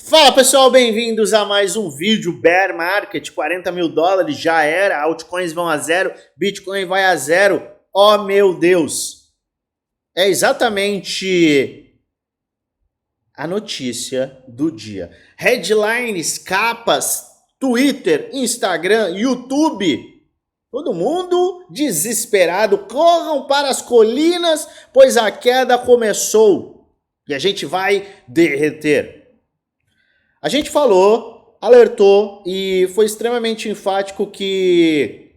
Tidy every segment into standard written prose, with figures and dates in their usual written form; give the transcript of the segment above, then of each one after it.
Fala pessoal, bem-vindos a mais um vídeo Bear Market, 40 mil dólares, já era, altcoins vão a zero, Bitcoin vai a zero, oh meu Deus. É exatamente a notícia do dia. Headlines, capas, Twitter, Instagram, YouTube, todo mundo desesperado, corram para as colinas, pois a queda começou e a gente vai derreter. A gente falou, alertou e foi extremamente enfático que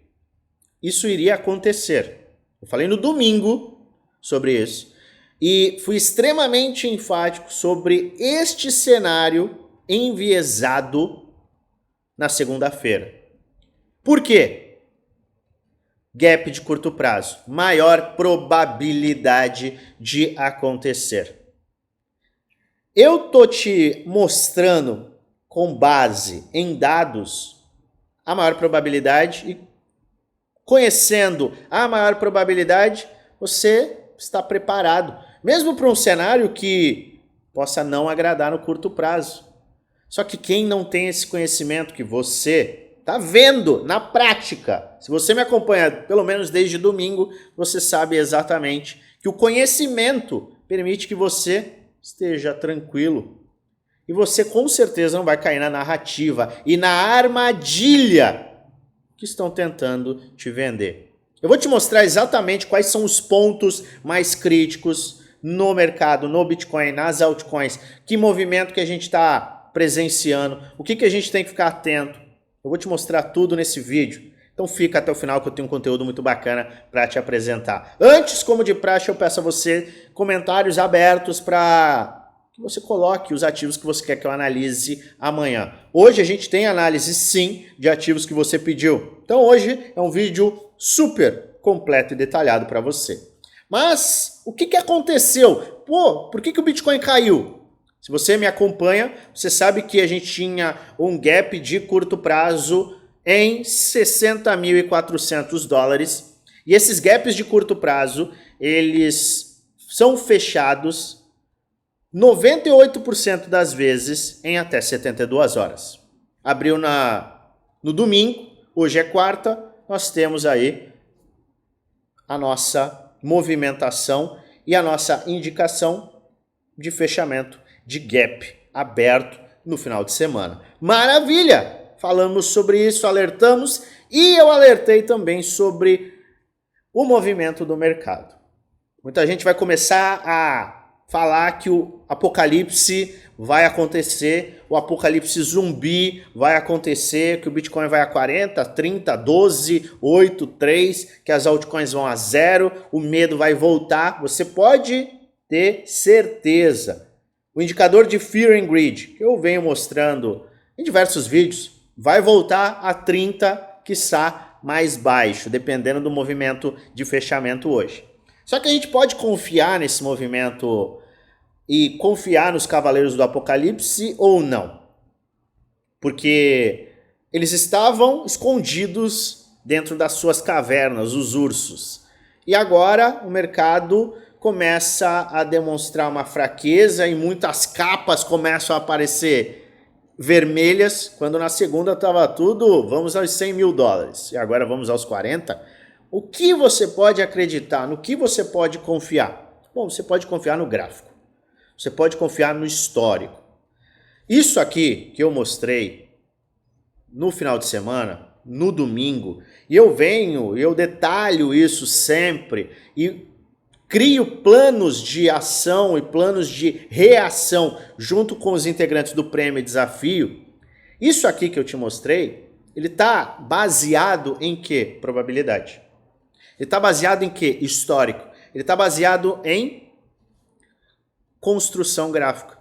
isso iria acontecer. Eu falei no domingo sobre isso e fui extremamente enfático sobre este cenário enviesado na segunda-feira. Por quê? Gap de curto prazo, maior probabilidade de acontecer. Eu tô te mostrando com base em dados a maior probabilidade e conhecendo a maior probabilidade, você está preparado, mesmo para um cenário que possa não agradar no curto prazo. Só que quem não tem esse conhecimento que você está vendo na prática, se você me acompanha pelo menos desde domingo, você sabe exatamente que o conhecimento permite que você esteja tranquilo. E você com certeza não vai cair na narrativa e na armadilha que estão tentando te vender. Eu vou te mostrar exatamente quais são os pontos mais críticos no mercado, no Bitcoin, nas altcoins, que movimento que a gente está presenciando, o que a gente tem que ficar atento. Eu vou te mostrar tudo nesse vídeo. Então fica até o final que eu tenho um conteúdo muito bacana para te apresentar. Antes, como de praxe, eu peço a você comentários abertos para que você coloque os ativos que você quer que eu analise amanhã. Hoje a gente tem análise sim de ativos que você pediu. Então hoje é um vídeo super completo e detalhado para você. Mas o que aconteceu? Pô, por que o Bitcoin caiu? Se você me acompanha, você sabe que a gente tinha um gap de curto prazo em 60.400 dólares. E esses gaps de curto prazo, eles são fechados 98% das vezes em até 72 horas. Abriu no domingo, hoje é quarta, nós temos aí a nossa movimentação e a nossa indicação de fechamento de gap aberto no final de semana. Maravilha! Falamos sobre isso, alertamos e eu alertei também sobre o movimento do mercado. Muita gente vai começar a falar que o apocalipse vai acontecer, o apocalipse zumbi vai acontecer, que o Bitcoin vai a 40, 30, 12, 8, 3, que as altcoins vão a zero, o medo vai voltar. Você pode ter certeza. O indicador de Fear and Greed, que eu venho mostrando em diversos vídeos, vai voltar a 30, quiçá mais baixo, dependendo do movimento de fechamento hoje. Só que a gente pode confiar nesse movimento e confiar nos cavaleiros do apocalipse ou não? Porque eles estavam escondidos dentro das suas cavernas, os ursos. E agora o mercado começa a demonstrar uma fraqueza e muitas capas começam a aparecer vermelhas, quando na segunda estava tudo, vamos aos 100 mil dólares, e agora vamos aos 40. O que você pode acreditar? No que você pode confiar? Bom, você pode confiar no gráfico, você pode confiar no histórico. Isso aqui que eu mostrei no final de semana, no domingo, e eu detalho isso sempre, e crio planos de ação e planos de reação junto com os integrantes do Prêmio e Desafio. Isso aqui que eu te mostrei, ele está baseado em que? Probabilidade. Ele está baseado em que? Histórico. Ele está baseado em construção gráfica.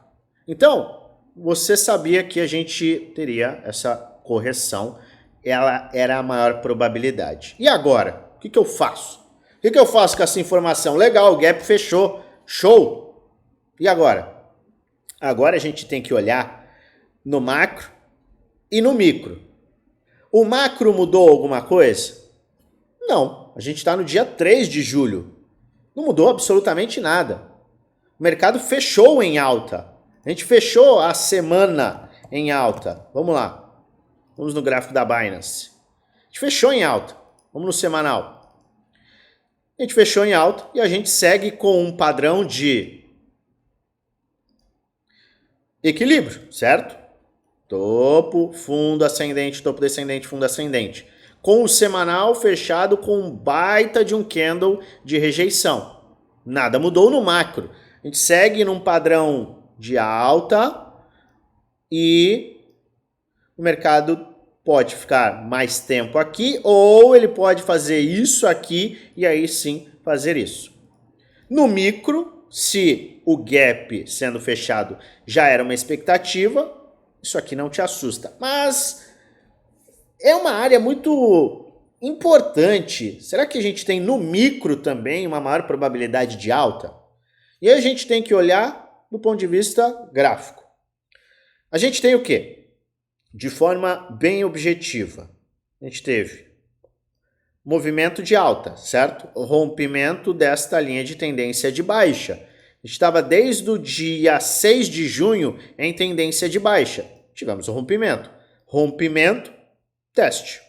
Então, você sabia que a gente teria essa correção, ela era a maior probabilidade. E agora? O que eu faço? O que eu faço com essa informação? Legal, o gap fechou. Show! E agora? Agora a gente tem que olhar no macro e no micro. O macro mudou alguma coisa? Não. A gente está no dia 3 de julho. Não mudou absolutamente nada. O mercado fechou em alta. A gente fechou a semana em alta. Vamos lá. Vamos no gráfico da Binance. A gente fechou em alta. Vamos no semanal. A gente fechou em alta e a gente segue com um padrão de equilíbrio, certo? Topo, fundo ascendente, topo descendente, fundo ascendente. Com o semanal fechado com um baita de um candle de rejeição. Nada mudou no macro. A gente segue num padrão de alta e o mercado pode ficar mais tempo aqui ou ele pode fazer isso aqui e aí sim fazer isso. No micro, se o gap sendo fechado já era uma expectativa, isso aqui não te assusta. Mas é uma área muito importante. Será que a gente tem no micro também uma maior probabilidade de alta? E aí a gente tem que olhar do ponto de vista gráfico. A gente tem o quê? De forma bem objetiva, a gente teve movimento de alta, certo? O rompimento desta linha de tendência de baixa. A gente estava desde o dia 6 de junho em tendência de baixa. Tivemos o rompimento. Rompimento, teste.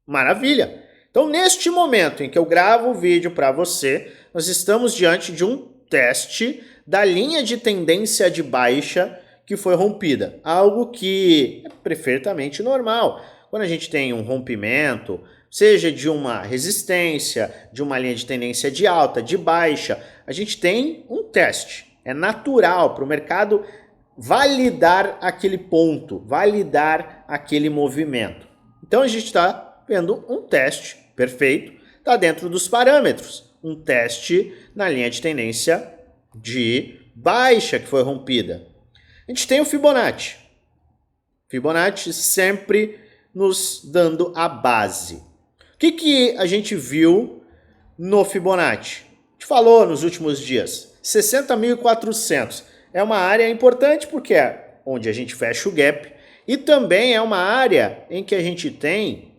Maravilha! Então, neste momento em que eu gravo o vídeo para você, nós estamos diante de um teste da linha de tendência de baixa que foi rompida. Algo que é perfeitamente normal. Quando a gente tem um rompimento, seja de uma resistência, de uma linha de tendência de alta, de baixa, a gente tem um teste. É natural para o mercado validar aquele ponto, validar aquele movimento. Então a gente está vendo um teste perfeito, está dentro dos parâmetros. Um teste na linha de tendência de baixa que foi rompida. A gente tem o Fibonacci. Fibonacci sempre nos dando a base. O que a gente viu no Fibonacci? A gente falou nos últimos dias. 60.400. É uma área importante porque é onde a gente fecha o gap. E também é uma área em que a gente tem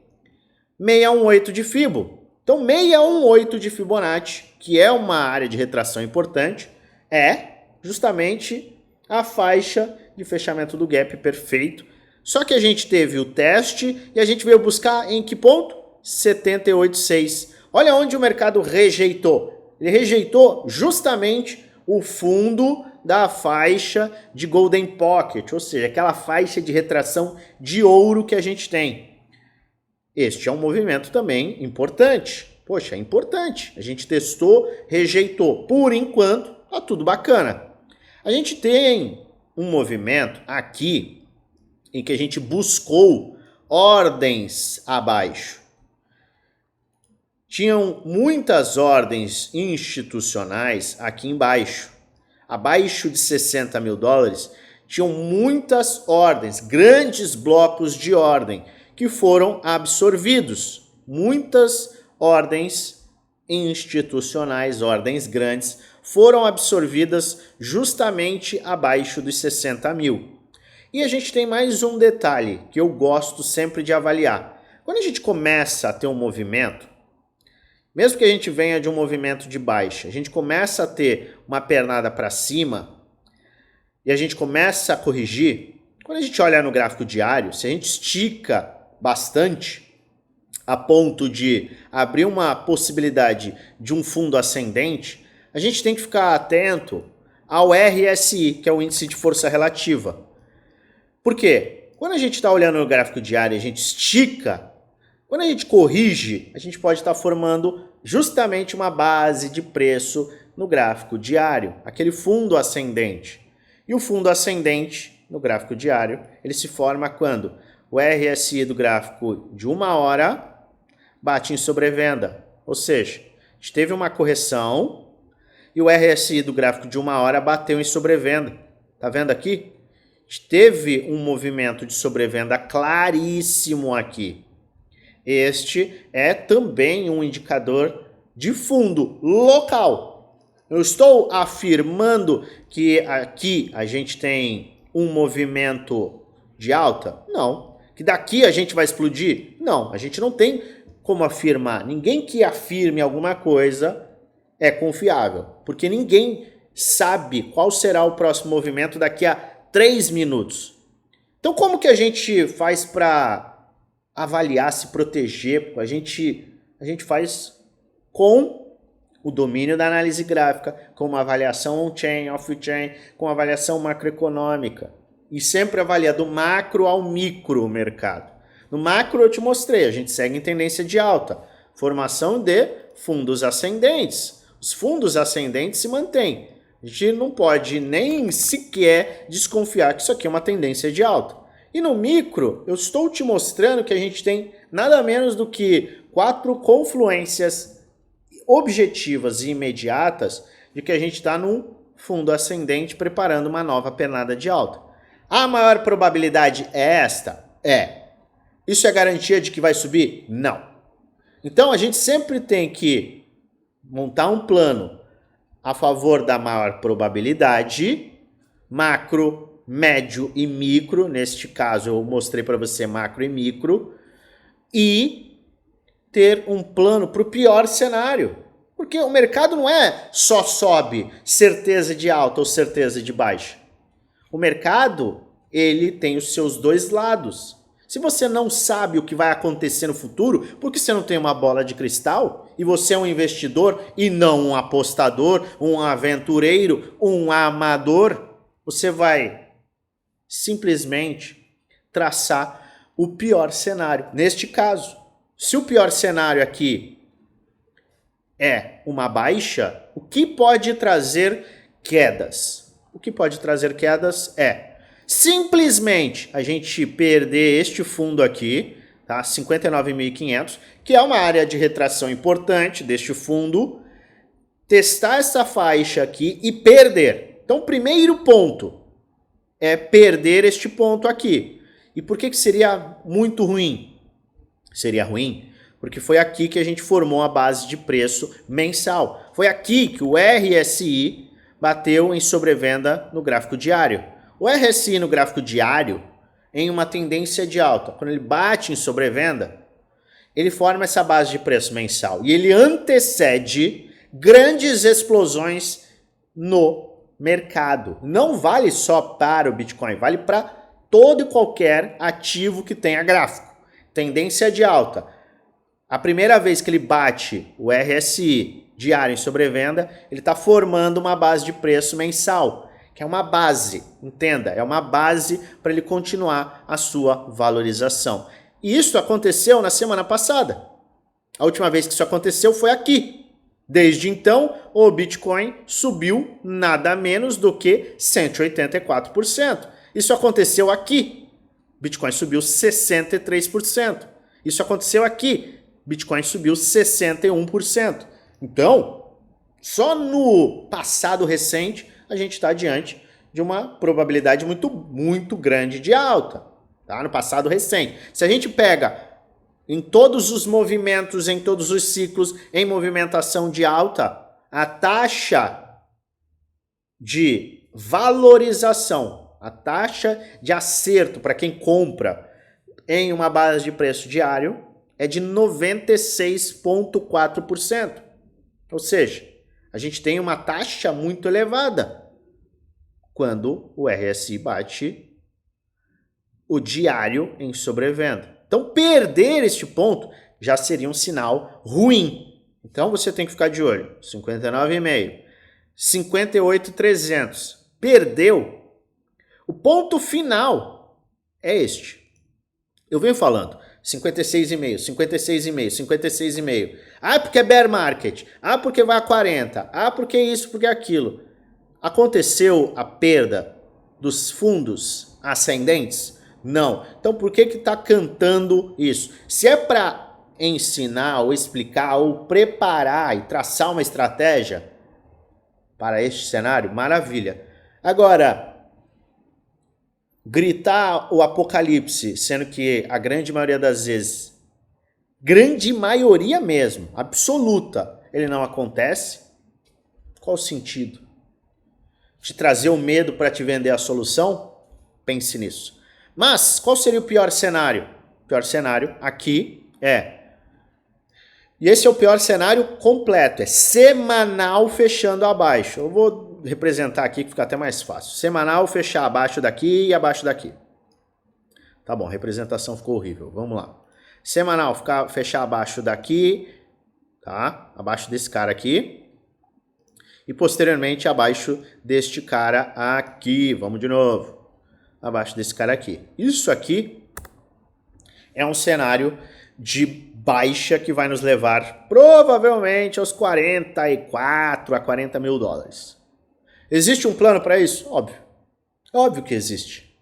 618 de Fibo. Então 618 de Fibonacci, que é uma área de retração importante, é justamente a faixa de fechamento do gap perfeito. Só que a gente teve o teste e a gente veio buscar em que ponto? 78,6. Olha onde o mercado rejeitou. Ele rejeitou justamente o fundo da faixa de Golden Pocket, ou seja, aquela faixa de retração de ouro que a gente tem. Este é um movimento também importante. Poxa, é importante. A gente testou, rejeitou. Por enquanto, tá tudo bacana. A gente tem um movimento aqui em que a gente buscou ordens abaixo. Tinham muitas ordens institucionais aqui embaixo. Abaixo de 60 mil dólares, tinham muitas ordens, grandes blocos de ordem que foram absorvidos. Muitas ordens institucionais, ordens grandes, foram absorvidas justamente abaixo dos 60 mil. E a gente tem mais um detalhe que eu gosto sempre de avaliar. Quando a gente começa a ter um movimento, mesmo que a gente venha de um movimento de baixa, a gente começa a ter uma pernada para cima e a gente começa a corrigir, quando a gente olha no gráfico diário, se a gente estica bastante a ponto de abrir uma possibilidade de um fundo ascendente, a gente tem que ficar atento ao RSI, que é o índice de força relativa. Por quê? Quando a gente está olhando no gráfico diário e a gente estica, quando a gente corrige, a gente pode estar formando justamente uma base de preço no gráfico diário, aquele fundo ascendente. E o fundo ascendente no gráfico diário, ele se forma quando o RSI do gráfico de 1 hora bate em sobrevenda. Ou seja, a gente teve uma correção e o RSI do gráfico de 1 hora bateu em sobrevenda. Tá vendo aqui? A gente teve um movimento de sobrevenda claríssimo aqui. Este é também um indicador de fundo local. Eu estou afirmando que aqui a gente tem um movimento de alta? Não. Que daqui a gente vai explodir? Não. A gente não tem como afirmar. Ninguém que afirme alguma coisa é confiável. Porque ninguém sabe qual será o próximo movimento daqui a 3 minutos. Então como que a gente faz para avaliar, se proteger? A gente faz com o domínio da análise gráfica, com uma avaliação on-chain, off-chain, com avaliação macroeconômica. E sempre avalia do macro ao micro o mercado. No macro eu te mostrei, a gente segue em tendência de alta. Formação de fundos ascendentes. Os fundos ascendentes se mantêm. A gente não pode nem sequer desconfiar que isso aqui é uma tendência de alta. E no micro, eu estou te mostrando que a gente tem nada menos do que 4 confluências objetivas e imediatas de que a gente está num fundo ascendente preparando uma nova pernada de alta. A maior probabilidade é esta? É. Isso é garantia de que vai subir? Não. Então a gente sempre tem que montar um plano a favor da maior probabilidade, macro, médio e micro. Neste caso eu mostrei para você macro e micro. E ter um plano para o pior cenário. Porque o mercado não é só sobe, certeza de alta ou certeza de baixa. O mercado, ele tem os seus dois lados. Se você não sabe o que vai acontecer no futuro, porque você não tem uma bola de cristal, e você é um investidor e não um apostador, um aventureiro, um amador, você vai simplesmente traçar o pior cenário. Neste caso, se o pior cenário aqui é uma baixa, o que pode trazer quedas? O que pode trazer quedas é simplesmente a gente perder este fundo aqui, tá? 59.500, que é uma área de retração importante deste fundo, testar essa faixa aqui e perder. Então, o primeiro ponto é perder este ponto aqui. E por que seria muito ruim? Seria ruim porque foi aqui que a gente formou a base de preço mensal. Foi aqui que o RSI bateu em sobrevenda no gráfico diário. O RSI no gráfico diário, em uma tendência de alta, quando ele bate em sobrevenda, ele forma essa base de preço mensal. E ele antecede grandes explosões no mercado. Não vale só para o Bitcoin, vale para todo e qualquer ativo que tenha gráfico. Tendência de alta. A primeira vez que ele bate o RSI diário em sobrevenda, ele está formando uma base de preço mensal, que é uma base, entenda, é uma base para ele continuar a sua valorização. E isso aconteceu na semana passada. A última vez que isso aconteceu foi aqui. Desde então, o Bitcoin subiu nada menos do que 184%. Isso aconteceu aqui. Bitcoin subiu 63%. Isso aconteceu aqui. Bitcoin subiu 61%. Então, só no passado recente, a gente está diante de uma probabilidade muito grande de alta. Tá? No passado recente. Se a gente pega em todos os movimentos, em todos os ciclos, em movimentação de alta, a taxa de valorização, a taxa de acerto para quem compra em uma base de preço diário é de 96,4%. Ou seja, a gente tem uma taxa muito elevada quando o RSI bate o diário em sobrevenda. Então, perder este ponto já seria um sinal ruim. Então, você tem que ficar de olho. 59,5, 58,300. Perdeu. O ponto final é este. Eu venho falando 56,5, 56,5, 56,5. Ah, porque é bear market. Ah, porque vai a 40. Ah, porque isso, porque aquilo. Aconteceu a perda dos fundos ascendentes? Não. Então por que está cantando isso? Se é para ensinar ou explicar ou preparar e traçar uma estratégia para este cenário, maravilha. Agora, gritar o apocalipse, sendo que a grande maioria das vezes, grande maioria mesmo, absoluta, ele não acontece, qual o sentido? Te trazer o medo para te vender a solução? Pense nisso. Mas, qual seria o pior cenário? O pior cenário aqui e esse é o pior cenário completo, é semanal fechando abaixo. Eu vou vou representar aqui que fica até mais fácil. Semanal, fechar abaixo daqui e abaixo daqui. Tá bom, a representação ficou horrível. Vamos lá. Semanal, fechar abaixo daqui, tá? Abaixo desse cara aqui. E posteriormente abaixo deste cara aqui. Vamos de novo. Abaixo desse cara aqui. Isso aqui é um cenário de baixa que vai nos levar provavelmente aos 44 a 40 mil dólares. Existe um plano para isso? Óbvio. Óbvio que existe.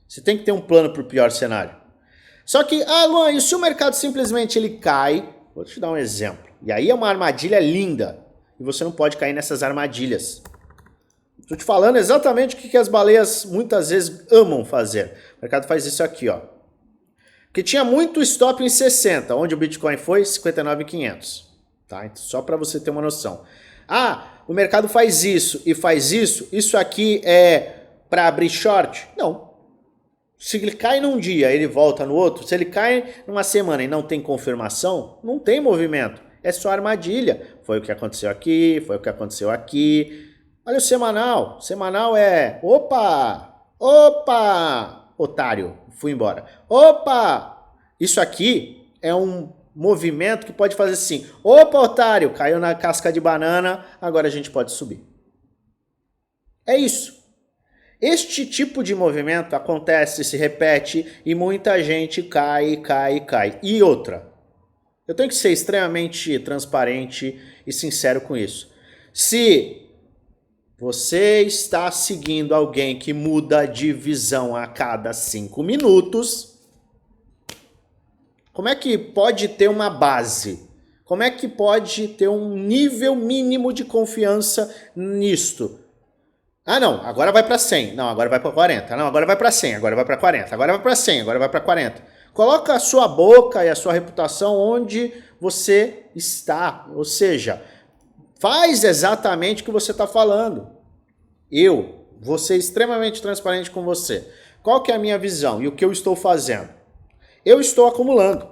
Você tem que ter um plano para o pior cenário. Só que, Luan, e se o mercado simplesmente ele cai? Vou te dar um exemplo. E aí é uma armadilha linda. E você não pode cair nessas armadilhas. Estou te falando exatamente o que as baleias muitas vezes amam fazer. O mercado faz isso aqui, ó. Porque tinha muito stop em 60, onde o Bitcoin foi 59.500. Tá? Então, só para você ter uma noção. O mercado faz isso e faz isso. Isso aqui é para abrir short? Não. Se ele cai num dia, ele volta no outro. Se ele cai numa semana e não tem confirmação, não tem movimento. É só armadilha. Foi o que aconteceu aqui, foi o que aconteceu aqui. Olha o semanal. Semanal é... Opa! Otário. Fui embora. Opa! Isso aqui é um movimento que pode fazer assim. Opa, otário! Caiu na casca de banana, agora a gente pode subir. É isso. Este tipo de movimento acontece, se repete e muita gente cai. E outra, eu tenho que ser extremamente transparente e sincero com isso. Se você está seguindo alguém que muda de visão a cada 5 minutos, como é que pode ter uma base? Como é que pode ter um nível mínimo de confiança nisto? Não, agora vai para 100. Não, agora vai para 40. Não, agora vai para 100. Agora vai para 40. Agora vai para 100. Agora vai para 40. Coloca a sua boca e a sua reputação onde você está. Ou seja, faz exatamente o que você está falando. Eu vou ser extremamente transparente com você. Qual que é a minha visão e o que eu estou fazendo? Eu estou acumulando.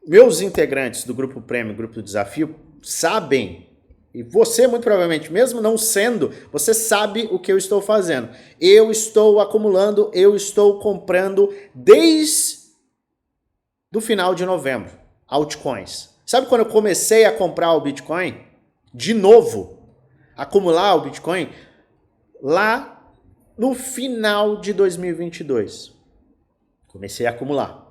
Meus integrantes do Grupo Prêmio, Grupo do Desafio, sabem. E você, muito provavelmente, mesmo não sendo, você sabe o que eu estou fazendo. Eu estou acumulando, eu estou comprando desde o final de novembro, altcoins. Sabe quando eu comecei a comprar o Bitcoin? De novo, acumular o Bitcoin? Lá no final de 2022. Comecei a acumular.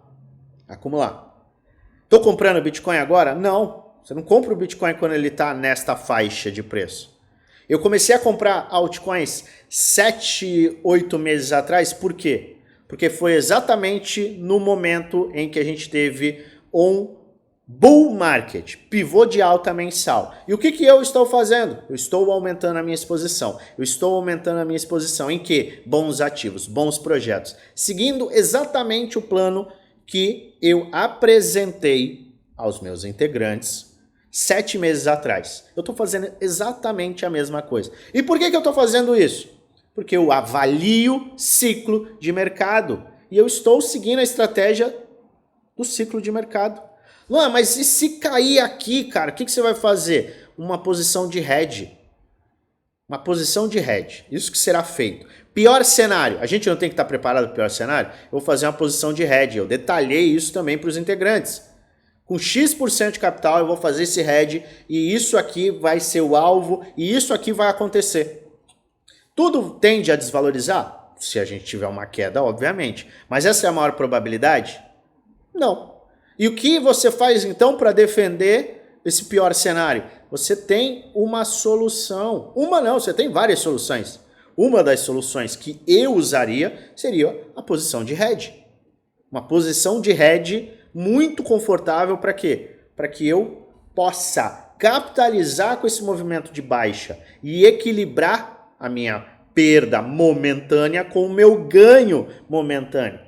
Estou comprando Bitcoin agora? Não. Você não compra o Bitcoin quando ele está nesta faixa de preço. Eu comecei a comprar altcoins 7, 8 meses atrás. Por quê? Porque foi exatamente no momento em que a gente teve um bull market, pivô de alta mensal. E o que eu estou fazendo? Eu estou aumentando a minha exposição. Em quê? Bons ativos, bons projetos. Seguindo exatamente o plano que eu apresentei aos meus integrantes 7 meses atrás. Eu estou fazendo exatamente a mesma coisa. E por que eu estou fazendo isso? Porque eu avalio ciclo de mercado. E eu estou seguindo a estratégia do ciclo de mercado. Luan, mas e se cair aqui, cara? O que você vai fazer? Uma posição de hedge. Isso que será feito. Pior cenário. A gente não tem que estar preparado para o pior cenário? Eu vou fazer uma posição de hedge. Eu detalhei isso também para os integrantes. Com X% de capital eu vou fazer esse hedge e isso aqui vai ser o alvo e isso aqui vai acontecer. Tudo tende a desvalorizar? Se a gente tiver uma queda, obviamente. Mas essa é a maior probabilidade? Não. E o que você faz então para defender esse pior cenário? Você tem uma solução. Uma não, você tem várias soluções. Uma das soluções que eu usaria seria a posição de hedge. Uma posição de hedge muito confortável para quê? Para que eu possa capitalizar com esse movimento de baixa e equilibrar a minha perda momentânea com o meu ganho momentâneo.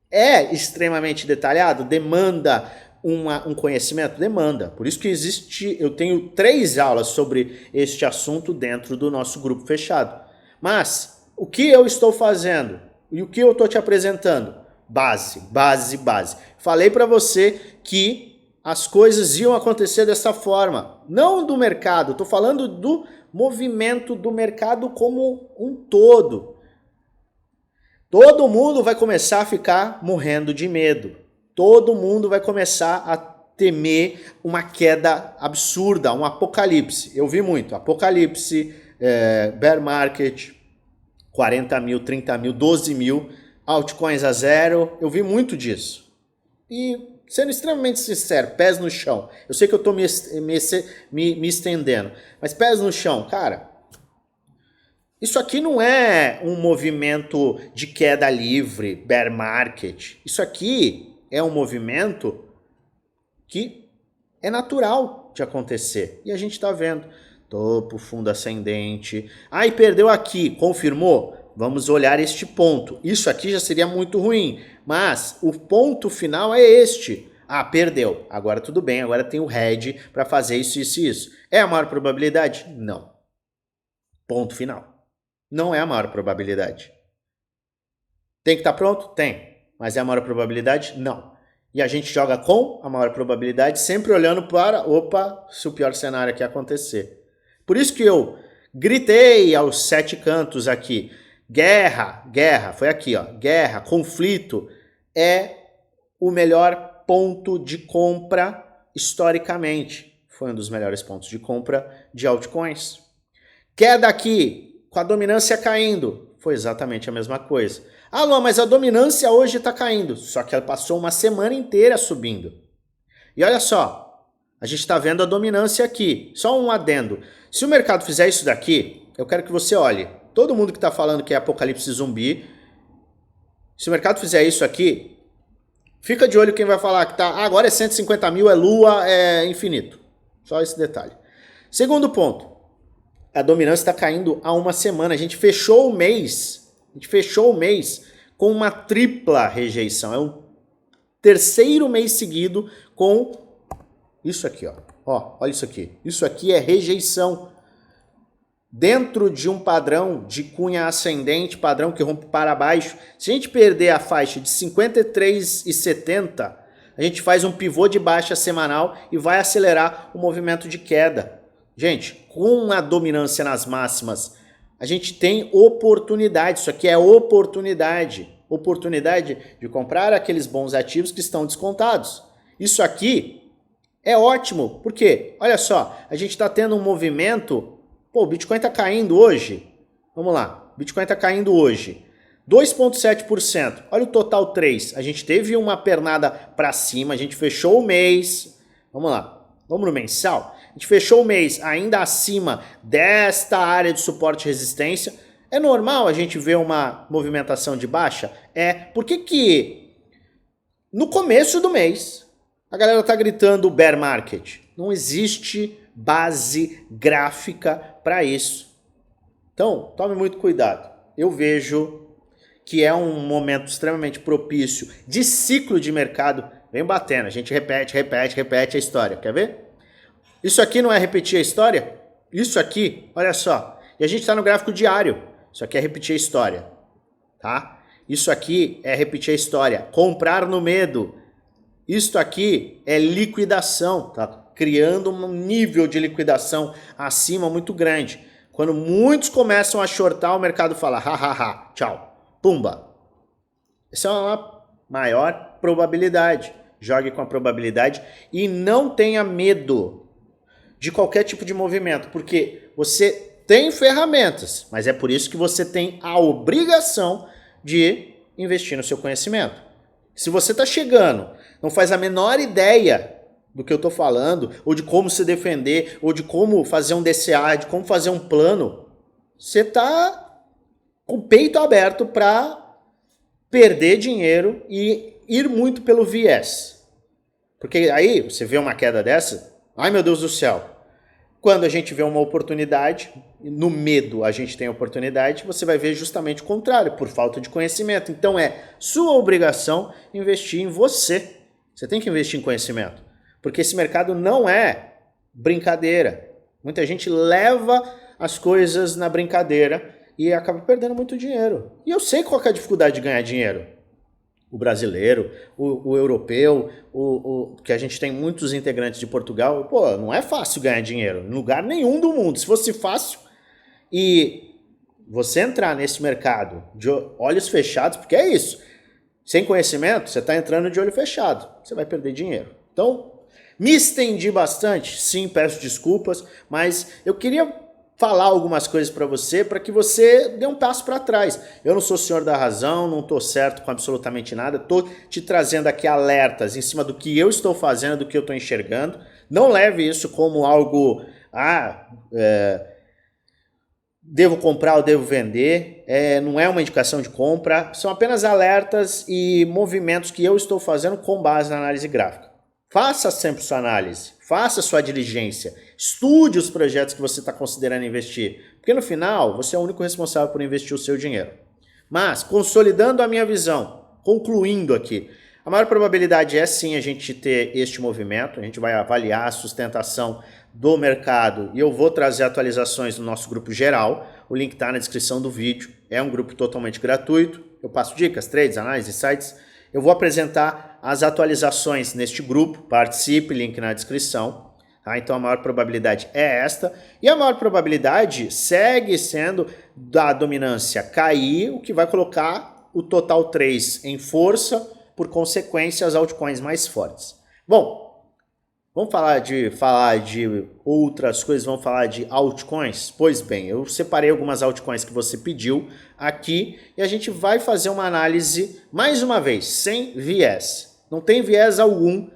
É extremamente detalhado? Demanda um conhecimento? Demanda. Por isso que eu tenho 3 aulas sobre este assunto dentro do nosso grupo fechado. Mas o que eu estou fazendo e o que eu estou te apresentando? Base. Falei para você que as coisas iam acontecer dessa forma. Não do mercado, estou falando do movimento do mercado como um todo. Todo mundo vai começar a ficar morrendo de medo. Todo mundo vai começar a temer uma queda absurda, um apocalipse. Eu vi muito, apocalipse, bear market, 40 mil, 30 mil, 12 mil, altcoins a zero. Eu vi muito disso. E sendo extremamente sincero, pés no chão. Eu sei que eu estou me estendendo, mas pés no chão, cara. Isso aqui não é um movimento de queda livre, bear market. Isso aqui é um movimento que é natural de acontecer. E a gente está vendo. Topo, fundo ascendente. Ah, e perdeu aqui. Confirmou? Vamos olhar este ponto. Isso aqui já seria muito ruim. Mas o ponto final é este. Ah, perdeu. Agora tudo bem. Agora tem o hedge para fazer isso, isso e isso. É a maior probabilidade? Não. Ponto final. Não é a maior probabilidade. Tem que estar pronto? Tem. Mas é a maior probabilidade? Não. E a gente joga com a maior probabilidade, sempre olhando para, opa, se o pior cenário aqui acontecer. Por isso que eu gritei aos 7 cantos aqui, guerra, foi aqui, ó, guerra, conflito é o melhor ponto de compra historicamente. Foi um dos melhores pontos de compra de altcoins. Queda aqui, com a dominância caindo, foi exatamente a mesma coisa. Ah, Luan, mas a dominância hoje está caindo. Só que ela passou uma semana inteira subindo. E olha só, a gente está vendo a dominância aqui. Só um adendo. Se o mercado fizer isso daqui, eu quero que você olhe. Todo mundo que está falando que é apocalipse zumbi, se o mercado fizer isso aqui, fica de olho quem vai falar que tá, agora é 150 mil, é lua, é infinito. Só esse detalhe. Segundo ponto. A dominância está caindo há uma semana. A gente fechou o mês com uma tripla rejeição. É o terceiro mês seguido com isso aqui, ó. Ó, olha isso aqui. Isso aqui é rejeição. Dentro de um padrão de cunha ascendente, padrão que rompe para baixo, se a gente perder a faixa de 53,70, a gente faz um pivô de baixa semanal e vai acelerar o movimento de queda. Gente, com a dominância nas máximas, a gente tem oportunidade. Isso aqui é oportunidade. Oportunidade de comprar aqueles bons ativos que estão descontados. Isso aqui é ótimo. Por quê? Olha só, a gente está tendo um movimento. Pô, o Bitcoin está caindo hoje. Vamos lá, o Bitcoin está caindo hoje. 2,7%. Olha o total 3. A gente teve uma pernada para cima, a gente fechou o mês. Vamos lá, vamos no mensal. A gente fechou o mês ainda acima desta área de suporte e resistência. É normal a gente ver uma movimentação de baixa? É. Por que no começo do mês a galera tá gritando bear market? Não existe base gráfica para isso. Então, tome muito cuidado. Eu vejo que é um momento extremamente propício de ciclo de mercado. Vem batendo, a gente repete a história. Quer ver? Isso aqui não é repetir a história? Isso aqui, olha só. E a gente está no gráfico diário. Isso aqui é repetir a história. Tá? Isso aqui é repetir a história. Comprar no medo. Isso aqui é liquidação. Tá? Criando um nível de liquidação acima muito grande. Quando muitos começam a shortar, o mercado fala, hahaha, tchau, pumba. Essa é uma maior probabilidade. Jogue com a probabilidade e não tenha medo de qualquer tipo de movimento, porque você tem ferramentas, mas é por isso que você tem a obrigação de investir no seu conhecimento. Se você está chegando, não faz a menor ideia do que eu estou falando, ou de como se defender, ou de como fazer um DCA, de como fazer um plano, você está com o peito aberto para perder dinheiro e ir muito pelo viés. Porque aí você vê uma queda dessa, ai meu Deus do céu, quando a gente vê uma oportunidade, no medo a gente tem oportunidade, você vai ver justamente o contrário, por falta de conhecimento. Então é sua obrigação investir em você. Você tem que investir em conhecimento. Porque esse mercado não é brincadeira. Muita gente leva as coisas na brincadeira e acaba perdendo muito dinheiro. E eu sei qual que é a dificuldade de ganhar dinheiro. o brasileiro, o europeu, que a gente tem muitos integrantes de Portugal. Pô, não é fácil ganhar dinheiro em lugar nenhum do mundo. Se fosse fácil e você entrar nesse mercado de olhos fechados, porque é isso, sem conhecimento, você está entrando de olho fechado, você vai perder dinheiro. Então, me estendi bastante, sim, peço desculpas, mas eu queria falar algumas coisas para que você dê um passo para trás. Eu não sou senhor da razão, não estou certo com absolutamente nada, estou te trazendo aqui alertas em cima do que eu estou fazendo, do que eu estou enxergando. Não leve isso como algo, devo comprar ou devo vender, não é uma indicação de compra, são apenas alertas e movimentos que eu estou fazendo com base na análise gráfica. Faça sempre sua análise, faça sua diligência, estude os projetos que você está considerando investir, porque no final você é o único responsável por investir o seu dinheiro. Mas, consolidando a minha visão, concluindo aqui, a maior probabilidade é sim a gente ter este movimento, a gente vai avaliar a sustentação do mercado e eu vou trazer atualizações no nosso grupo geral, o link está na descrição do vídeo, é um grupo totalmente gratuito, eu passo dicas, trades, análises, insights. Eu vou apresentar as atualizações neste grupo, participe, link na descrição. Tá? Então a maior probabilidade é esta. E a maior probabilidade segue sendo da dominância cair, o que vai colocar o total 3 em força, por consequência as altcoins mais fortes. Bom, vamos falar de outras coisas, vamos falar de altcoins? Pois bem, eu separei algumas altcoins que você pediu aqui e a gente vai fazer uma análise, mais uma vez, sem viés. Não tem viés algum.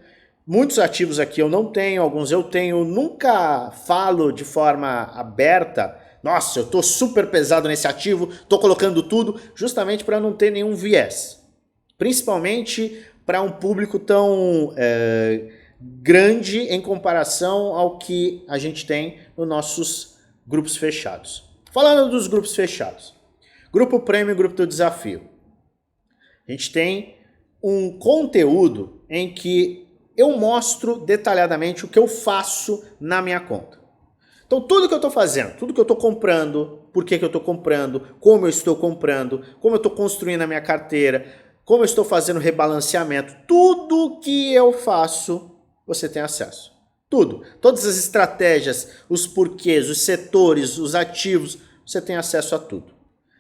Muitos ativos aqui eu não tenho, alguns eu tenho. Nunca falo de forma aberta, nossa, eu estou super pesado nesse ativo, estou colocando tudo, justamente para não ter nenhum viés. Principalmente para um público tão grande em comparação ao que a gente tem nos nossos grupos fechados. Falando dos grupos fechados, grupo Prêmio e grupo do Desafio. A gente tem um conteúdo em que eu mostro detalhadamente o que eu faço na minha conta. Então tudo que eu estou fazendo, tudo que eu estou comprando, por que eu estou comprando, como eu estou comprando, como eu estou construindo a minha carteira, como eu estou fazendo rebalanceamento, tudo que eu faço, você tem acesso. Tudo. Todas as estratégias, os porquês, os setores, os ativos, você tem acesso a tudo.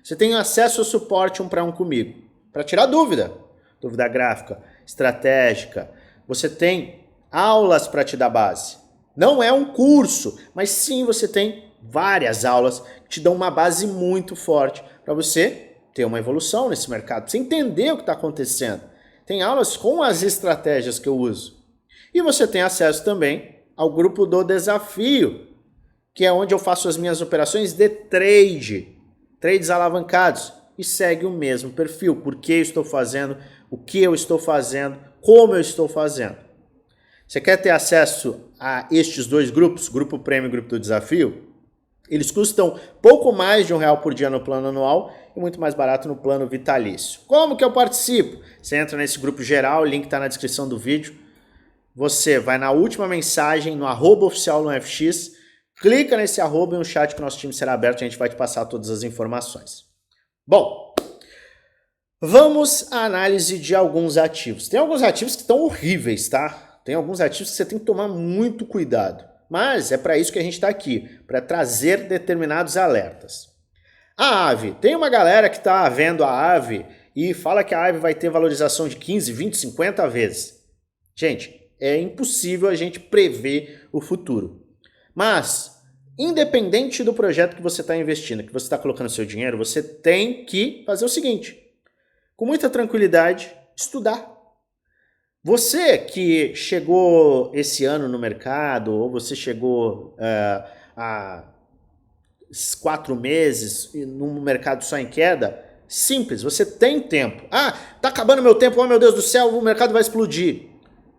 Você tem acesso ao suporte 1 para 1 comigo, para tirar dúvida. Dúvida gráfica, estratégica. Você tem aulas para te dar base. Não é um curso, mas sim você tem várias aulas que te dão uma base muito forte para você ter uma evolução nesse mercado, pra você entender o que está acontecendo. Tem aulas com as estratégias que eu uso. E você tem acesso também ao grupo do Desafio, que é onde eu faço as minhas operações de trades alavancados, e segue o mesmo perfil, por que eu estou fazendo, o que eu estou fazendo, como eu estou fazendo. Você quer ter acesso a estes dois grupos, grupo Prêmio e grupo do Desafio? Eles custam pouco mais de R$1 por dia no plano anual e muito mais barato no plano vitalício. Como que eu participo? Você entra nesse grupo geral, o link está na descrição do vídeo. Você vai na última mensagem, no @oficial no FX, clica nesse arroba e um chat que o nosso time será aberto e a gente vai te passar todas as informações. Bom, vamos à análise de alguns ativos. Tem alguns ativos que estão horríveis, tá? Tem alguns ativos que você tem que tomar muito cuidado. Mas é para isso que a gente está aqui, para trazer determinados alertas. A AVE, tem uma galera que está vendo a AVE e fala que a AVE vai ter valorização de 15, 20, 50 vezes. Gente, é impossível a gente prever o futuro. Mas, independente do projeto que você está investindo, que você está colocando seu dinheiro, você tem que fazer o seguinte, com muita tranquilidade, estudar. Você que chegou esse ano no mercado, ou você chegou há 4 meses num mercado só em queda, simples, você tem tempo. Ah, tá acabando meu tempo, oh meu Deus do céu, o mercado vai explodir.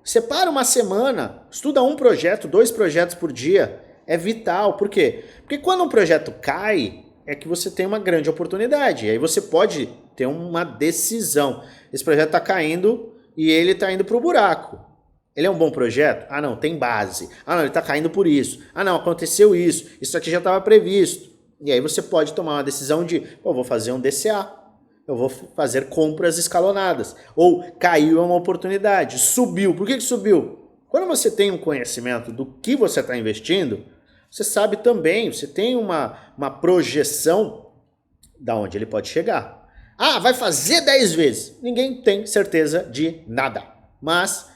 Separa uma semana, estuda um projeto, 2 projetos por dia, é vital. Por quê? Porque quando um projeto cai, é que você tem uma grande oportunidade, e aí você pode ter uma decisão. Esse projeto está caindo e ele está indo para o buraco. Ele é um bom projeto? Ah não, tem base. Ah não, ele está caindo por isso. Ah não, aconteceu isso. Isso aqui já estava previsto. E aí você pode tomar uma decisão de, pô, vou fazer um DCA. eu vou fazer compras escalonadas. Ou caiu uma oportunidade, subiu. Por que subiu? Quando você tem um conhecimento do que você está investindo, você sabe também, você tem uma projeção da onde ele pode chegar. Ah, vai fazer 10 vezes. Ninguém tem certeza de nada. Mas,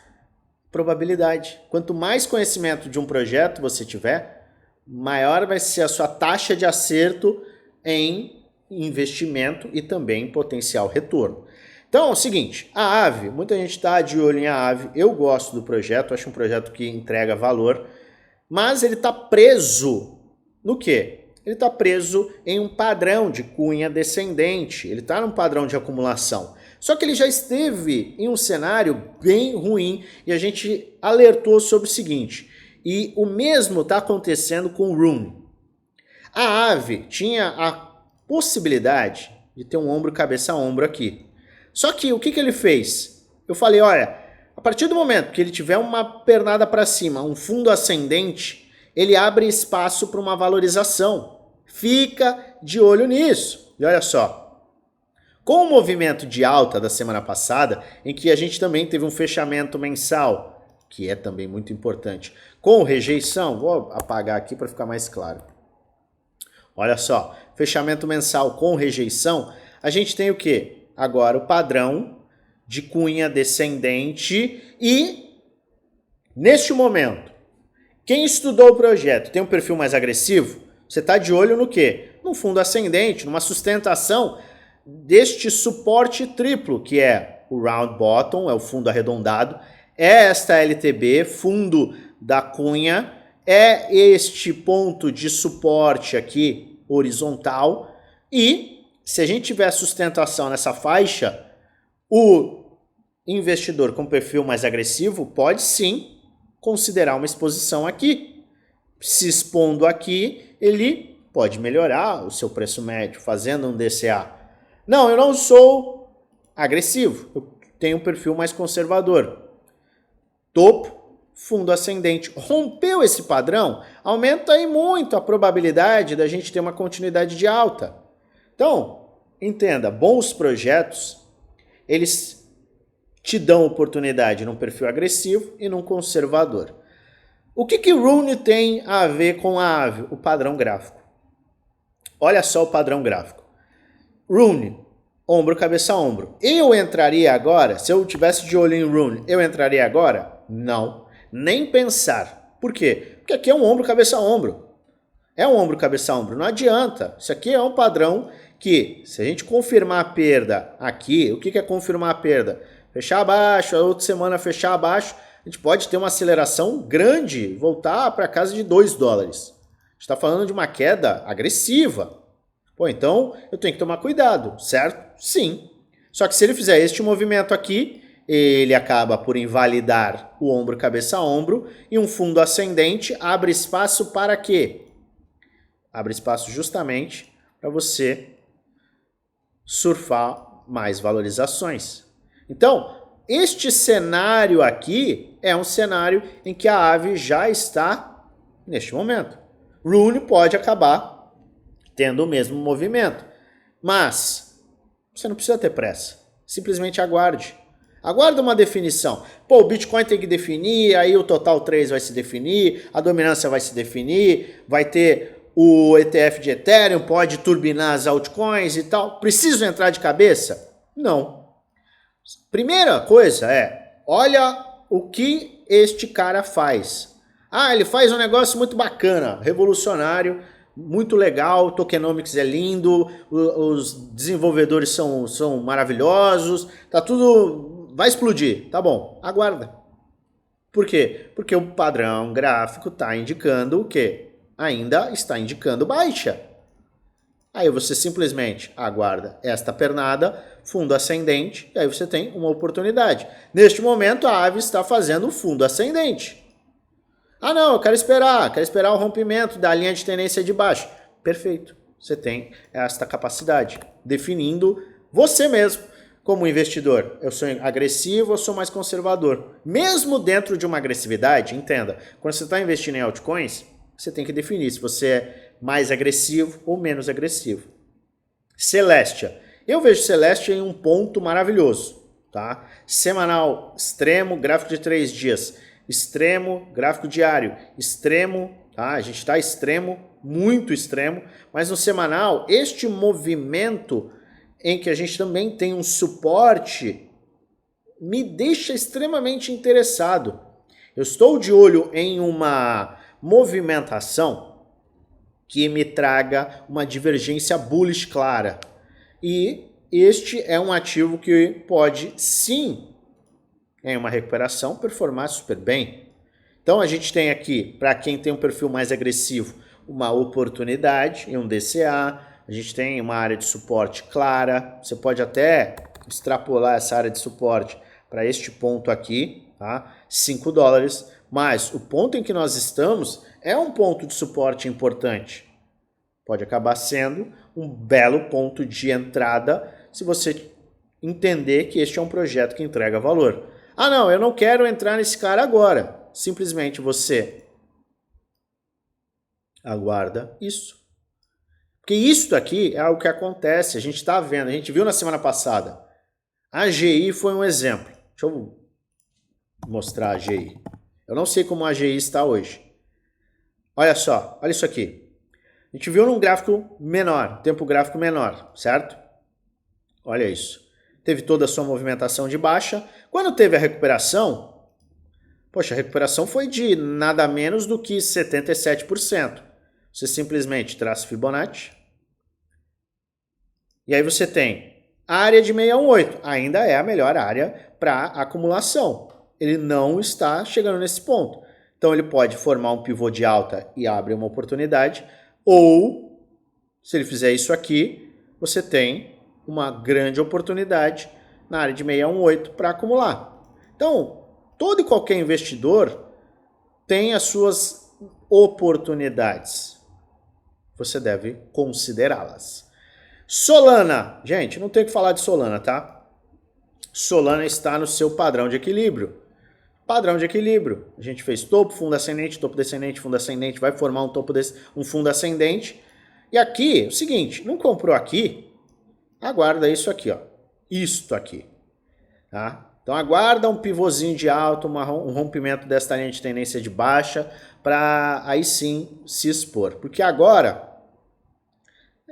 probabilidade. Quanto mais conhecimento de um projeto você tiver, maior vai ser a sua taxa de acerto em investimento e também potencial retorno. Então, é o seguinte, a Aave, muita gente está de olho em Aave, eu gosto do projeto, acho um projeto que entrega valor, mas ele está preso no quê? Ele está preso em um padrão de cunha descendente, ele está num padrão de acumulação. Só que ele já esteve em um cenário bem ruim e a gente alertou sobre o seguinte, e o mesmo está acontecendo com o Rune. A Aave tinha a possibilidade de ter um ombro cabeça a ombro aqui. Só que o que ele fez? Eu falei, olha, a partir do momento que ele tiver uma pernada para cima, um fundo ascendente, ele abre espaço para uma valorização. Fica de olho nisso. E olha só, com o movimento de alta da semana passada, em que a gente também teve um fechamento mensal, que é também muito importante, com rejeição, vou apagar aqui para ficar mais claro. Olha só, fechamento mensal com rejeição, a gente tem o quê? Agora o padrão de cunha descendente e, neste momento, quem estudou o projeto tem um perfil mais agressivo, você está de olho no quê? No fundo ascendente, numa sustentação deste suporte triplo, que é o round bottom, é o fundo arredondado, é esta LTB, fundo da cunha, é este ponto de suporte aqui, horizontal, e se a gente tiver sustentação nessa faixa, o investidor com perfil mais agressivo pode sim considerar uma exposição aqui. Se expondo aqui, ele pode melhorar o seu preço médio, fazendo um DCA. Não, eu não sou agressivo, eu tenho um perfil mais conservador. Topo, fundo ascendente, rompeu esse padrão, aumenta aí muito a probabilidade da gente ter uma continuidade de alta. Então, entenda, bons projetos, eles te dão oportunidade num perfil agressivo e num conservador. O que o Rune tem a ver com a Aave? O padrão gráfico. Olha só o padrão gráfico. Rune, ombro, cabeça, ombro. Eu entraria agora, se eu tivesse de olho em Rune, eu entraria agora? Não. Nem pensar. Por quê? Porque aqui é um ombro, cabeça, ombro. É um ombro, cabeça, ombro. Não adianta. Isso aqui é um padrão que, se a gente confirmar a perda aqui, o que é confirmar a perda? Fechar abaixo, a outra semana fechar abaixo, a gente pode ter uma aceleração grande, voltar para casa de 2 dólares. A gente está falando de uma queda agressiva. Pô, então eu tenho que tomar cuidado, certo? Sim. Só que se ele fizer este movimento aqui, ele acaba por invalidar o ombro, cabeça a ombro, e um fundo ascendente abre espaço para quê? Abre espaço justamente para você surfar mais valorizações. Então, este cenário aqui é um cenário em que a Aave já está neste momento. Rune pode acabar tendo o mesmo movimento, mas você não precisa ter pressa. Simplesmente aguarde. Aguarda uma definição. Pô, o Bitcoin tem que definir, aí o Total 3 vai se definir, a dominância vai se definir, vai ter o ETF de Ethereum, pode turbinar as altcoins e tal. Preciso entrar de cabeça? Não. Primeira coisa é, olha o que este cara faz. Ah, ele faz um negócio muito bacana, revolucionário, muito legal, tokenomics é lindo, os desenvolvedores são maravilhosos, tá tudo, vai explodir, tá bom, aguarda. Por quê? Porque o padrão gráfico está indicando o quê? Ainda está indicando baixa. Aí você simplesmente aguarda esta pernada, fundo ascendente, e aí você tem uma oportunidade. Neste momento a Aave está fazendo o fundo ascendente. Ah não, eu quero esperar o rompimento da linha de tendência de baixo. Perfeito, você tem esta capacidade, definindo você mesmo como investidor. Eu sou agressivo ou sou mais conservador? Mesmo dentro de uma agressividade, entenda, quando você está investindo em altcoins, você tem que definir se você é mais agressivo ou menos agressivo. Celestia, Eu vejo Celeste em um ponto maravilhoso, tá? Semanal extremo, gráfico de 3 dias, extremo, gráfico diário, extremo, tá? A gente está extremo, muito extremo, mas no semanal, este movimento em que a gente também tem um suporte me deixa extremamente interessado. Eu estou de olho em uma movimentação que me traga uma divergência bullish clara. E este é um ativo que pode, sim, em uma recuperação, performar super bem. Então a gente tem aqui, para quem tem um perfil mais agressivo, uma oportunidade em um DCA. A gente tem uma área de suporte clara. Você pode até extrapolar essa área de suporte para este ponto aqui, tá? 5 dólares. Mas o ponto em que nós estamos é um ponto de suporte importante. Pode acabar sendo um belo ponto de entrada se você entender que este é um projeto que entrega valor. Ah, não, eu não quero entrar nesse cara agora. Simplesmente você aguarda isso. Porque isso aqui é o que acontece, a gente está vendo, a gente viu na semana passada. A AGI foi um exemplo. Deixa eu mostrar a AGI. Eu não sei como a AGI está hoje. Olha só, olha isso aqui. A gente viu num gráfico menor, tempo gráfico menor, certo? Olha isso. Teve toda a sua movimentação de baixa. Quando teve a recuperação, poxa, a recuperação foi de nada menos do que 77%. Você simplesmente traz Fibonacci. E aí você tem a área de 618. Ainda é a melhor área para acumulação. Ele não está chegando nesse ponto. Então ele pode formar um pivô de alta e abre uma oportunidade. Ou, se ele fizer isso aqui, você tem uma grande oportunidade na área de 618 para acumular. Então, todo e qualquer investidor tem as suas oportunidades. Você deve considerá-las. Solana. Gente, não tem o que falar de Solana, tá? Solana está no seu padrão de equilíbrio. Padrão de equilíbrio. A gente fez topo, fundo ascendente, fundo ascendente, vai formar um fundo ascendente. E aqui, o seguinte, não comprou aqui, aguarda isso aqui, ó. Isto aqui. Tá? Então aguarda um pivôzinho de alta, um rompimento desta linha de tendência de baixa, para aí sim se expor. Porque agora,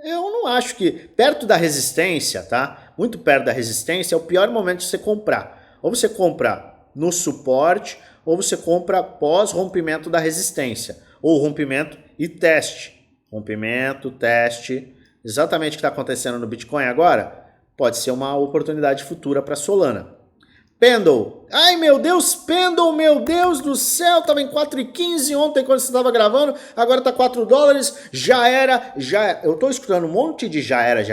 eu não acho que perto da resistência, tá? Muito perto da resistência, é o pior momento de você comprar. Ou você compra no suporte, ou você compra pós rompimento da resistência, ou rompimento e teste. Rompimento, teste, exatamente o que está acontecendo no Bitcoin agora, pode ser uma oportunidade futura para Solana. Pendle, ai meu Deus, Pendle, meu Deus do céu, estava em 4,15 ontem quando você estava gravando, agora está 4 dólares, já era, eu estou escutando um monte de já era,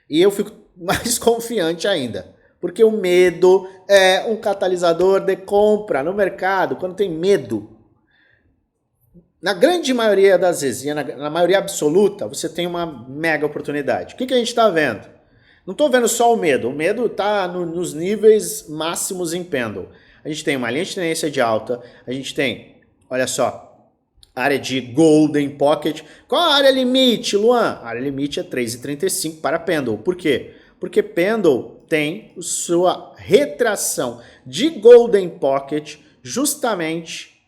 e eu fico mais confiante ainda. Porque o medo é um catalisador de compra no mercado. Quando tem medo, na grande maioria das vezes, na maioria absoluta, você tem uma mega oportunidade. O que a gente está vendo? Não estou vendo só o medo está nos níveis máximos em Pendle. A gente tem uma linha de tendência de alta, a gente tem, olha só, área de Golden Pocket. Qual a área limite, Luan? A área limite é 3,35 para Pendle. Por quê? Porque Pendle tem sua retração de Golden Pocket justamente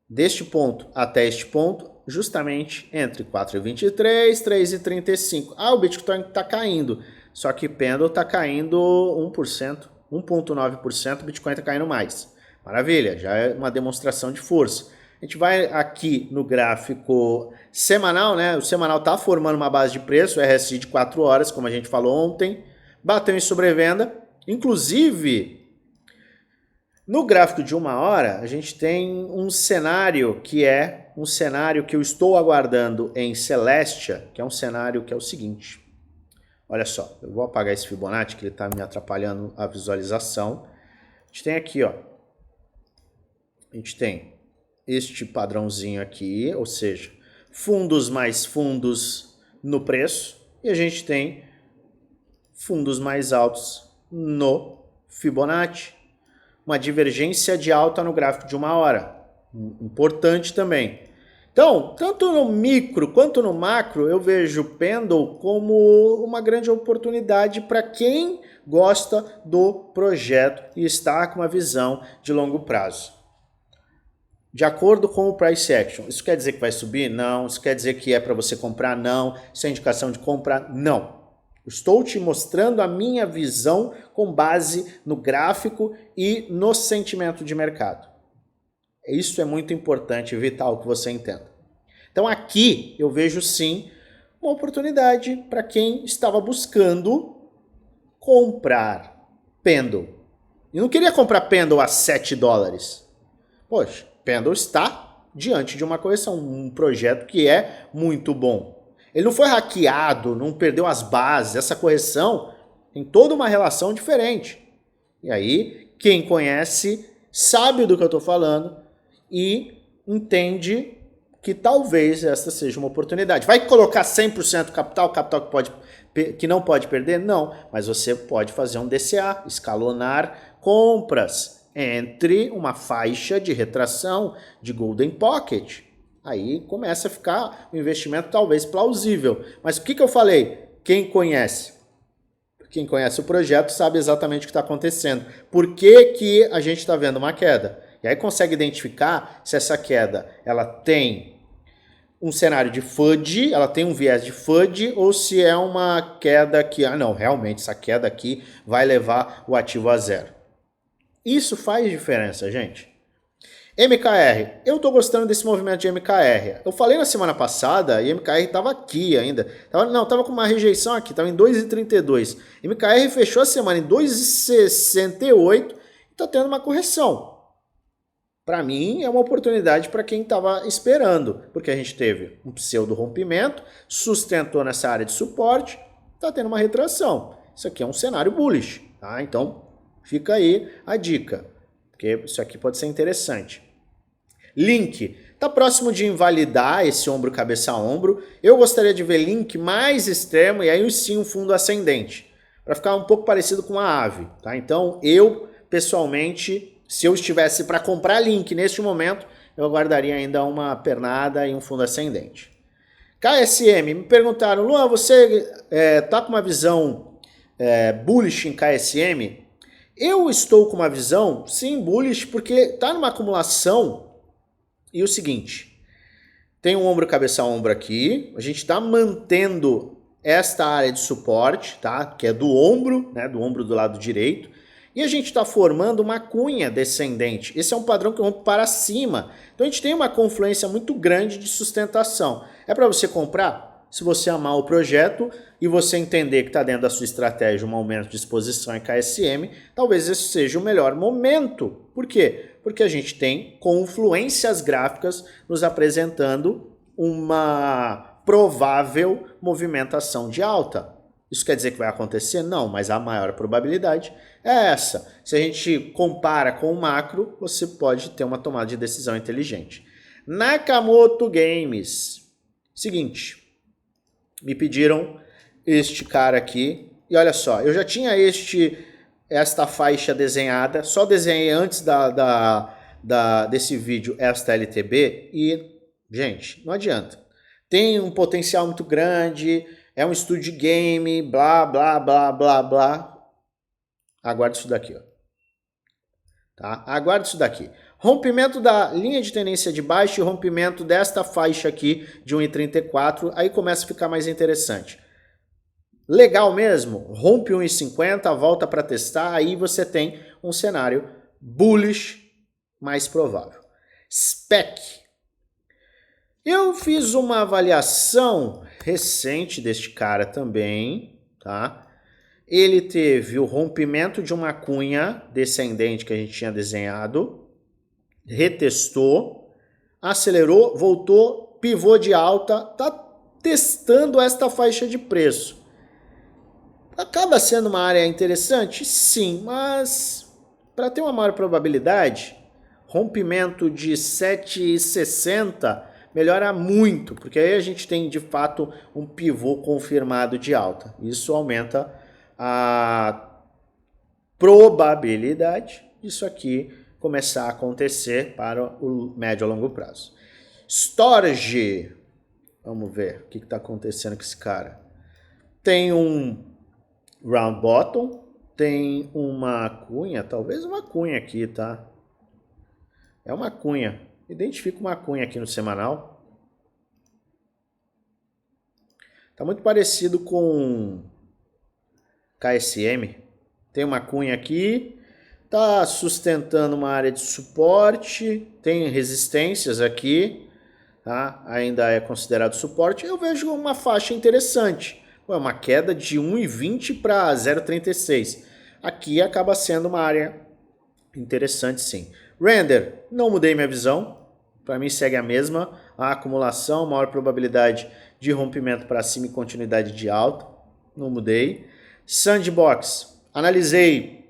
deste ponto até este ponto, justamente entre 4,23 e 3,35. Ah, o Bitcoin está caindo, só que Pendle está caindo 1%, 1,9%, o Bitcoin está caindo mais. Maravilha, já é uma demonstração de força. A gente vai aqui no gráfico semanal, né? O semanal está formando uma base de preço, RSI de 4 horas, como a gente falou ontem, bateu em sobrevenda. Inclusive, no gráfico de 1 hora, a gente tem um cenário que é um cenário que eu estou aguardando em Celestia, que é um cenário que é o seguinte. Olha só, eu vou apagar esse Fibonacci, que ele está me atrapalhando a visualização. A gente tem aqui, ó. A gente tem este padrãozinho aqui, ou seja, fundos mais fundos no preço, e a gente tem fundos mais altos no Fibonacci. Uma divergência de alta no gráfico de 1 hora, importante também. Então, tanto no micro quanto no macro, eu vejo o Pendle como uma grande oportunidade para quem gosta do projeto e está com uma visão de longo prazo. De acordo com o price action, isso quer dizer que vai subir? Não. Isso quer dizer que é para você comprar? Não. Isso é indicação de compra? Não. Estou te mostrando a minha visão com base no gráfico e no sentimento de mercado. Isso é muito importante, vital que você entenda. Então aqui eu vejo sim uma oportunidade para quem estava buscando comprar Pendle. E não queria comprar Pendle a 7 dólares. Poxa, Pendle está diante de uma correção, um projeto que é muito bom. Ele não foi hackeado, não perdeu as bases, essa correção tem toda uma relação diferente. E aí, quem conhece sabe do que eu estou falando e entende que talvez esta seja uma oportunidade. Vai colocar 100% capital que não pode perder? Não, mas você pode fazer um DCA, escalonar compras entre uma faixa de retração de Golden Pocket. Aí começa a ficar um investimento talvez plausível. Mas o que eu falei? Quem conhece o projeto sabe exatamente o que está acontecendo. Por que a gente está vendo uma queda? E aí consegue identificar se essa queda ela tem um cenário de FUD, ela tem um viés de FUD, ou se é uma queda que, não, realmente essa queda aqui vai levar o ativo a zero. Isso faz diferença, gente. MKR, eu tô gostando desse movimento de MKR. Eu falei na semana passada e MKR tava aqui ainda. Tava com uma rejeição aqui, tava em 2,32. MKR fechou a semana em 2,68 e tá tendo uma correção. Para mim é uma oportunidade para quem estava esperando, porque a gente teve um pseudo rompimento, sustentou nessa área de suporte, tá tendo uma retração. Isso aqui é um cenário bullish, tá? Então fica aí a dica, porque isso aqui pode ser interessante. Link, tá próximo de invalidar esse ombro cabeça a ombro. Eu gostaria de ver Link mais extremo e aí sim um fundo ascendente, para ficar um pouco parecido com a ave, tá? Então eu pessoalmente, se eu estivesse para comprar Link neste momento, eu aguardaria ainda uma pernada e um fundo ascendente. KSM, me perguntaram, Luan, você tá com uma visão bullish em KSM? Eu estou com uma visão, sim, bullish, porque tá numa acumulação. E o seguinte, tem um ombro cabeça a ombro aqui, a gente está mantendo esta área de suporte, tá? Que é do ombro, né? Do ombro do lado direito. E a gente está formando uma cunha descendente. Esse é um padrão que rompe para cima. Então a gente tem uma confluência muito grande de sustentação. É para você comprar? Se você amar o projeto e você entender que está dentro da sua estratégia um aumento de exposição em KSM, talvez esse seja o melhor momento. Por quê? Porque a gente tem confluências gráficas nos apresentando uma provável movimentação de alta. Isso quer dizer que vai acontecer? Não, mas a maior probabilidade é essa. Se a gente compara com o macro, você pode ter uma tomada de decisão inteligente. Nakamoto Games. Seguinte, me pediram este cara aqui. E olha só, eu já tinha esta faixa desenhada. Só desenhei antes desse vídeo esta LTB. E, gente, não adianta. Tem um potencial muito grande. É um estúdio de game, blá, blá, blá, blá, blá. Aguarde isso daqui, ó. Tá? Aguarde isso daqui. Rompimento da linha de tendência de baixo e rompimento desta faixa aqui de 1,34. Aí começa a ficar mais interessante. Legal mesmo? Rompe 1,50, volta para testar. Aí você tem um cenário bullish mais provável. SPEC. Eu fiz uma avaliação recente deste cara também, tá? Ele teve o rompimento de uma cunha descendente que a gente tinha desenhado, retestou, acelerou, voltou, pivô de alta, tá testando esta faixa de preço. Acaba sendo uma área interessante? Sim, mas para ter uma maior probabilidade, rompimento de 7,60 melhora muito, porque aí a gente tem de fato um pivô confirmado de alta. Isso aumenta a probabilidade disso aqui começar a acontecer para o médio a longo prazo. Storage. Vamos ver o que está acontecendo com esse cara. Tem um round bottom, tem uma cunha, talvez uma cunha aqui, tá? É uma cunha. Identifica uma cunha aqui no semanal. Tá muito parecido com KSM. Tem uma cunha aqui. Tá sustentando uma área de suporte. Tem resistências aqui. Tá? Ainda é considerado suporte. Eu vejo uma faixa interessante. É uma queda de 1,20 para 0,36. Aqui acaba sendo uma área interessante, sim. Render, não mudei minha visão. Para mim segue a mesma. A acumulação, maior probabilidade de rompimento para cima e continuidade de alta. Não mudei. Sandbox, analisei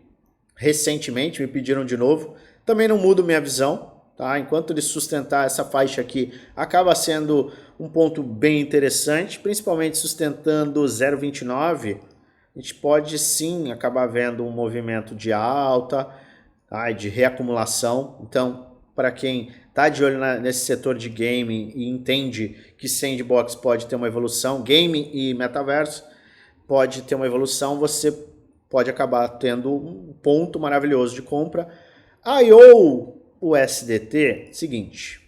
recentemente, me pediram de novo. Também não mudo minha visão. Tá? Enquanto ele sustentar essa faixa aqui, acaba sendo um ponto bem interessante, principalmente sustentando 0,29. A gente pode sim acabar vendo um movimento de alta, tá? De reacumulação. Então, para quem está de olho nesse setor de game e entende que Sandbox pode ter uma evolução, game e metaverso pode ter uma evolução, você pode acabar tendo um ponto maravilhoso de compra. IO, o SDT, seguinte,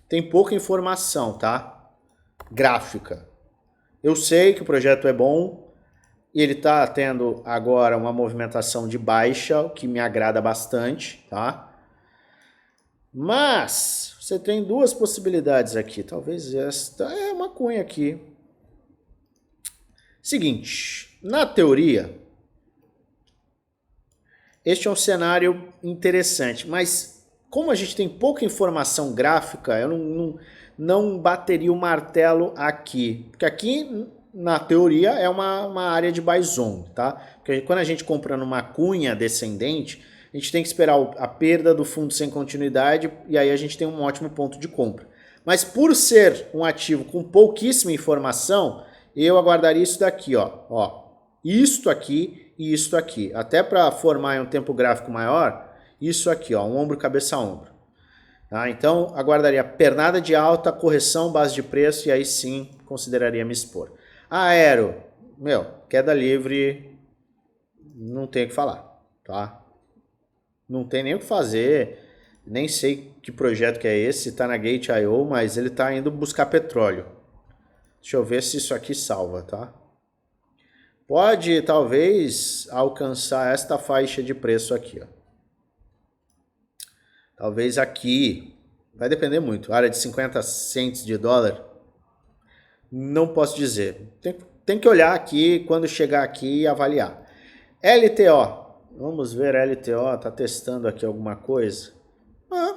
tem pouca informação, tá? Gráfica. Eu sei que o projeto é bom e ele está tendo agora uma movimentação de baixa, o que me agrada bastante, tá? Mas você tem duas possibilidades aqui. Talvez esta é uma cunha aqui. Seguinte, na teoria, este é um cenário interessante, mas como a gente tem pouca informação gráfica, eu não bateria o martelo aqui. Porque aqui, na teoria, é uma área de buy zone, tá? Porque quando a gente compra numa cunha descendente, a gente tem que esperar a perda do fundo sem continuidade e aí a gente tem um ótimo ponto de compra. Mas por ser um ativo com pouquíssima informação, eu aguardaria isso daqui, ó. Isto aqui e isto aqui. Até para formar em um tempo gráfico maior, isso aqui, ó, um ombro, cabeça, ombro. Tá? Então, aguardaria pernada de alta, correção, base de preço e aí sim consideraria me expor. Aero, queda livre, não tem o que falar, tá? Não tem nem o que fazer, nem sei que projeto que é esse, está na Gate.io, mas ele está indo buscar petróleo. Deixa eu ver se isso aqui salva, tá? Pode, talvez, alcançar esta faixa de preço aqui, ó. Talvez aqui, vai depender muito, área de 50 cents de dólar, não posso dizer. Tem que olhar aqui, quando chegar aqui e avaliar. LTO. Vamos ver, a LTO está testando aqui alguma coisa.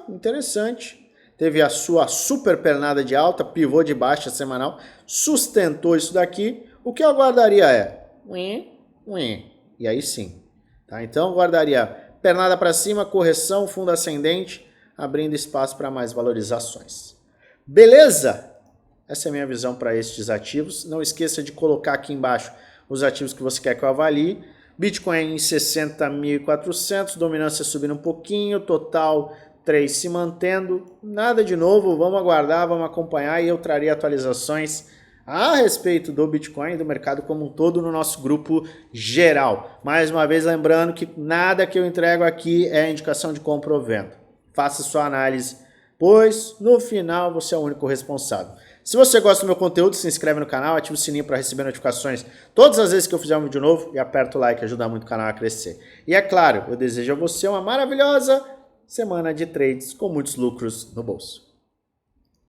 Interessante. Teve a sua super pernada de alta, pivô de baixa semanal, sustentou isso daqui. O que eu aguardaria é... E aí sim. Tá? Então, eu aguardaria pernada para cima, correção, fundo ascendente, abrindo espaço para mais valorizações. Beleza? Essa é a minha visão para estes ativos. Não esqueça de colocar aqui embaixo os ativos que você quer que eu avalie. Bitcoin em 60.400, dominância subindo um pouquinho, total 3 se mantendo, nada de novo, vamos aguardar, vamos acompanhar e eu trarei atualizações a respeito do Bitcoin e do mercado como um todo no nosso grupo geral. Mais uma vez lembrando que nada que eu entrego aqui é indicação de compra ou venda. Faça sua análise, pois no final você é o único responsável. Se você gosta do meu conteúdo, se inscreve no canal, ativa o sininho para receber notificações todas as vezes que eu fizer um vídeo novo e aperta o like, ajuda muito o canal a crescer. E é claro, eu desejo a você uma maravilhosa semana de trades com muitos lucros no bolso.